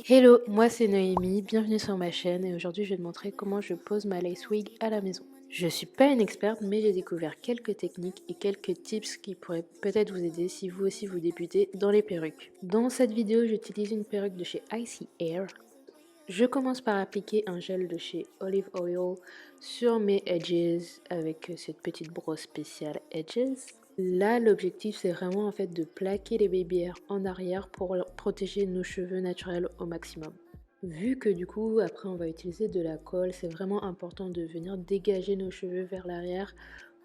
Hello, moi c'est Noémie, bienvenue sur ma chaîne et aujourd'hui je vais te montrer comment je pose ma lace wig à la maison. Je suis pas une experte mais j'ai découvert quelques techniques et quelques tips qui pourraient peut-être vous aider si vous aussi vous débutez dans les perruques. Dans cette vidéo j'utilise une perruque de chez Icy Hair. Je commence par appliquer un gel de chez Olive Oil sur mes edges avec cette petite brosse spéciale Edges. Là, l'objectif c'est vraiment en fait de plaquer les baby hairs en arrière pour protéger nos cheveux naturels au maximum. Vu que du coup après on va utiliser de la colle, c'est vraiment important de venir dégager nos cheveux vers l'arrière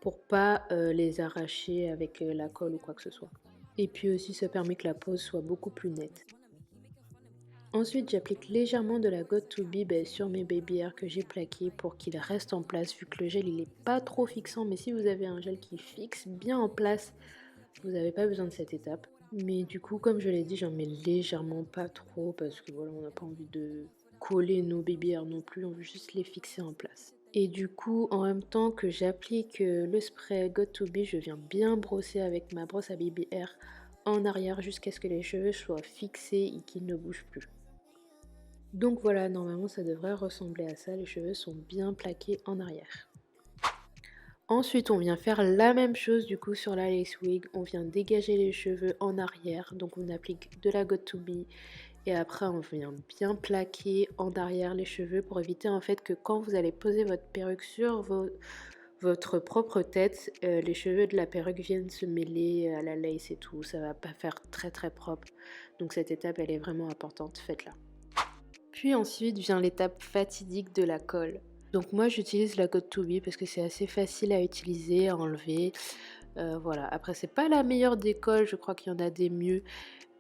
pour pas les arracher avec la colle ou quoi que ce soit. Et puis aussi ça permet que la pose soit beaucoup plus nette. Ensuite, j'applique légèrement de la Got2b sur mes baby hairs que j'ai plaqués pour qu'ils restent en place vu que le gel il est pas trop fixant, mais si vous avez un gel qui fixe bien en place, vous n'avez pas besoin de cette étape. Mais du coup, comme je l'ai dit, j'en mets légèrement, pas trop, parce que voilà, on n'a pas envie de coller nos baby hairs non plus, on veut juste les fixer en place. Et du coup, en même temps que j'applique le spray Got2b, je viens bien brosser avec ma brosse à baby hair en arrière jusqu'à ce que les cheveux soient fixés et qu'ils ne bougent plus. Donc voilà, normalement ça devrait ressembler à ça, les cheveux sont bien plaqués en arrière. Ensuite on vient faire la même chose du coup sur la lace wig, on vient dégager les cheveux en arrière, donc on applique de la Got2b et après on vient bien plaquer en arrière les cheveux pour éviter en fait que quand vous allez poser votre perruque sur votre propre tête, les cheveux de la perruque viennent se mêler à la lace et tout, ça va pas faire très propre, donc cette étape elle est vraiment importante, faites-la. Puis ensuite vient l'étape fatidique de la colle. Donc moi j'utilise la Got2b parce que c'est assez facile à utiliser, à enlever. Voilà, après c'est pas la meilleure des colles, je crois qu'il y en a des mieux,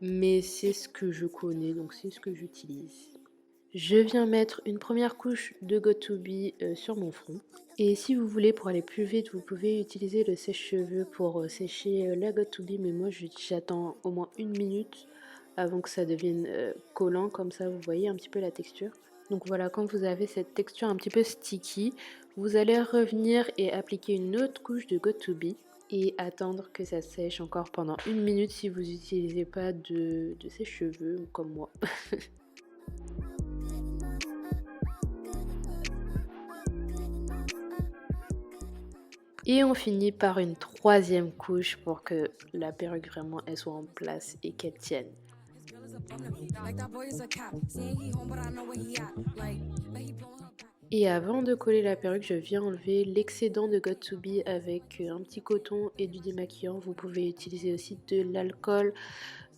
mais c'est ce que je connais, donc c'est ce que j'utilise. Je viens mettre une première couche de Got2b sur mon front. Et si vous voulez, pour aller plus vite, vous pouvez utiliser le sèche-cheveux pour sécher la Got2b, mais moi j'attends au moins 1 minute avant que ça devienne collant, comme ça vous voyez un petit peu la texture. Donc voilà, quand vous avez cette texture un petit peu sticky, vous allez revenir et appliquer une autre couche de Got2b et attendre que ça sèche encore pendant 1 minute si vous n'utilisez pas de sèche-cheveux comme moi. Et on finit par une troisième couche pour que la perruque vraiment elle soit en place et qu'elle tienne. Et avant de coller la perruque, je viens enlever l'excédent de Got2b avec un petit coton et du démaquillant. Vous pouvez utiliser aussi de l'alcool,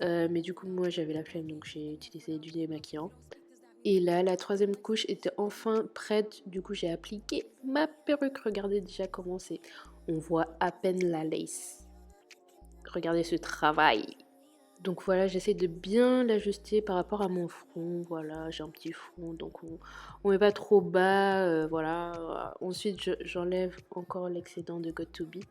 mais du coup moi j'avais la flemme donc j'ai utilisé du démaquillant. Et là, la troisième couche était enfin prête, du coup j'ai appliqué ma perruque. Regardez déjà comment c'est, on voit à peine la lace. Regardez ce travail. Donc voilà, j'essaie de bien l'ajuster par rapport à mon front. Voilà, j'ai un petit front, donc on met pas trop bas. Voilà. Ensuite, j'enlève encore l'excédent de Got2b.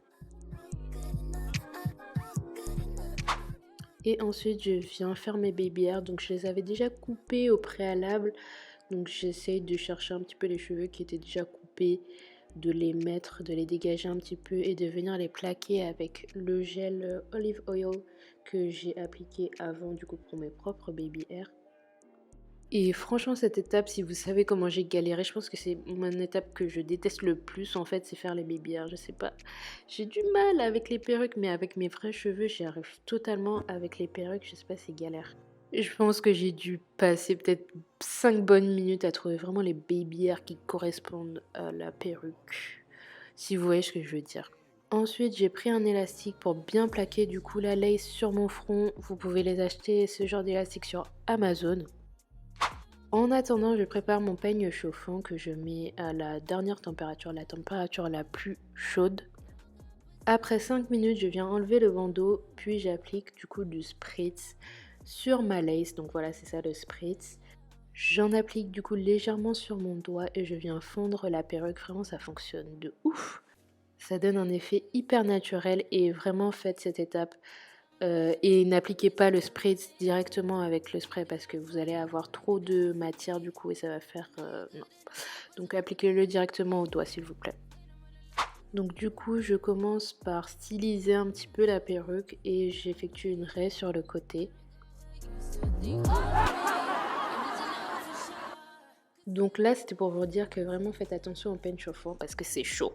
Et ensuite, je viens faire mes baby hairs. Donc je les avais déjà coupés au préalable. Donc j'essaie de chercher un petit peu les cheveux qui étaient déjà coupés, de les mettre, de les dégager un petit peu et de venir les plaquer avec le gel Olive Oil que j'ai appliqué avant du coup pour mes propres baby hairs. Et franchement cette étape, si vous savez comment j'ai galéré, je pense que c'est mon étape que je déteste le plus en fait, c'est faire les baby hairs. Je sais pas, j'ai du mal avec les perruques, mais avec mes vrais cheveux j'y arrive totalement. Avec les perruques, je sais pas, c'est galère. Je pense que j'ai dû passer peut-être 5 bonnes minutes à trouver vraiment les baby hairs qui correspondent à la perruque, si vous voyez ce que je veux dire. Ensuite, j'ai pris un élastique pour bien plaquer du coup la lace sur mon front. Vous pouvez les acheter ce genre d'élastique sur Amazon. En attendant, je prépare mon peigne chauffant que je mets à la dernière température, la température la plus chaude. Après 5 minutes, je viens enlever le bandeau, puis j'applique du coup du spritz sur ma lace. Donc voilà, c'est ça le spritz. J'en applique du coup légèrement sur mon doigt et je viens fondre la perruque. Vraiment, ça fonctionne de ouf. Ça donne un effet hyper naturel et vraiment faites cette étape. Et n'appliquez pas le spritz directement avec le spray parce que vous allez avoir trop de matière du coup et ça va faire... non. Donc appliquez-le directement au doigt s'il vous plaît. Donc du coup, je commence par styliser un petit peu la perruque et j'effectue une raie sur le côté. Donc là, c'était pour vous dire que vraiment faites attention au peigne chauffant parce que c'est chaud.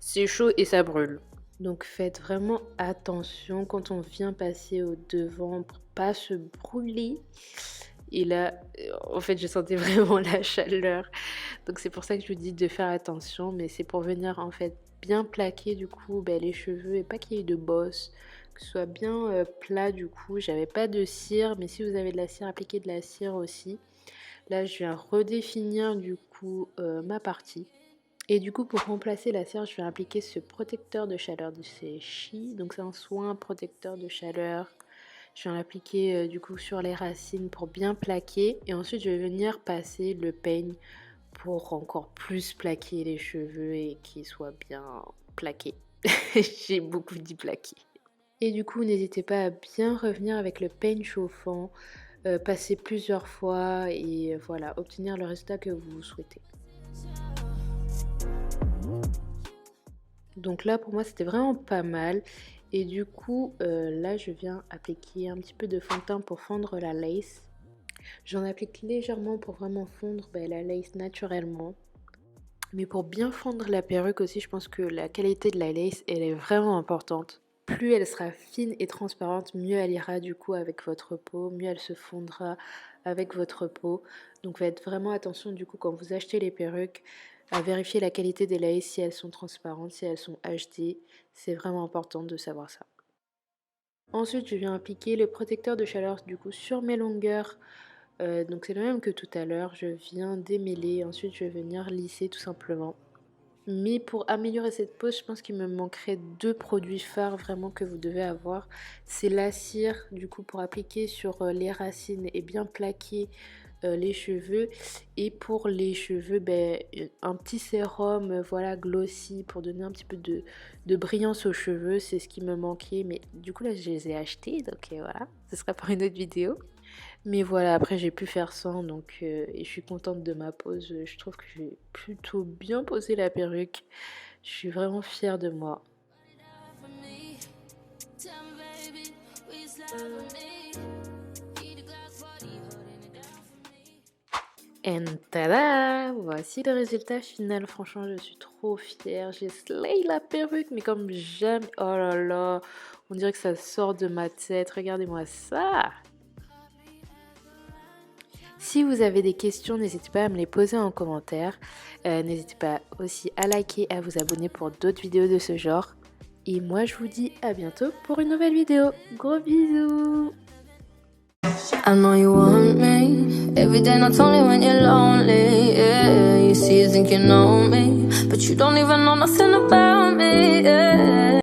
C'est chaud et ça brûle. Donc faites vraiment attention quand on vient passer au devant pour pas se brûler. Et là, en fait, je sentais vraiment la chaleur. Donc c'est pour ça que je vous dis de faire attention. Mais c'est pour venir en fait bien plaquer du coup les cheveux et pas qu'il y ait de bosses. Que ce soit bien plat du coup. J'avais pas de cire, mais si vous avez de la cire, appliquez de la cire aussi. Là, je viens redéfinir du coup ma partie. Et du coup, pour remplacer la cire, je vais appliquer ce protecteur de chaleur de chez Chi. Donc c'est un soin protecteur de chaleur. Je viens l'appliquer du coup sur les racines pour bien plaquer. Et ensuite, je vais venir passer le peigne pour encore plus plaquer les cheveux et qu'ils soient bien plaqués. J'ai beaucoup dit plaquer. Et du coup, n'hésitez pas à bien revenir avec le peigne chauffant. Passer plusieurs fois et voilà, obtenir le résultat que vous souhaitez. Donc là, pour moi, c'était vraiment pas mal. Et du coup, là, je viens appliquer un petit peu de fond de teint pour fondre la lace. J'en applique légèrement pour vraiment fondre la lace naturellement. Mais pour bien fondre la perruque aussi, je pense que la qualité de la lace, elle est vraiment importante. Plus elle sera fine et transparente, mieux elle ira du coup avec votre peau, mieux elle se fondra avec votre peau. Donc faites vraiment attention du coup quand vous achetez les perruques à vérifier la qualité des laces, si elles sont transparentes, si elles sont HD. C'est vraiment important de savoir ça. Ensuite, je viens appliquer le protecteur de chaleur du coup sur mes longueurs. Donc c'est le même que tout à l'heure. Je viens démêler, ensuite je vais venir lisser tout simplement. Mais pour améliorer cette pose, je pense qu'il me manquerait 2 produits phares vraiment que vous devez avoir. C'est la cire, du coup, pour appliquer sur les racines et bien plaquer les cheveux. Et pour les cheveux, un petit sérum voilà, glossy pour donner un petit peu de brillance aux cheveux. C'est ce qui me manquait. Mais du coup, là, je les ai achetés. Donc voilà, ce sera pour une autre vidéo. Mais voilà, après j'ai pu faire sans, donc et je suis contente de ma pose. Je trouve que j'ai plutôt bien posé la perruque. Je suis vraiment fière de moi. Et tada! Voici le résultat final. Franchement, je suis trop fière. J'ai slay la perruque, mais comme jamais. Oh là là, on dirait que ça sort de ma tête. Regardez-moi ça! Si vous avez des questions, n'hésitez pas à me les poser en commentaire. N'hésitez pas aussi à liker, à vous abonner pour d'autres vidéos de ce genre. Et moi, je vous dis à bientôt pour une nouvelle vidéo. Gros bisous! I know you want me every day, not only when you're lonely. Yeah, you see, you think you know me, but you don't even know nothing about me. Yeah.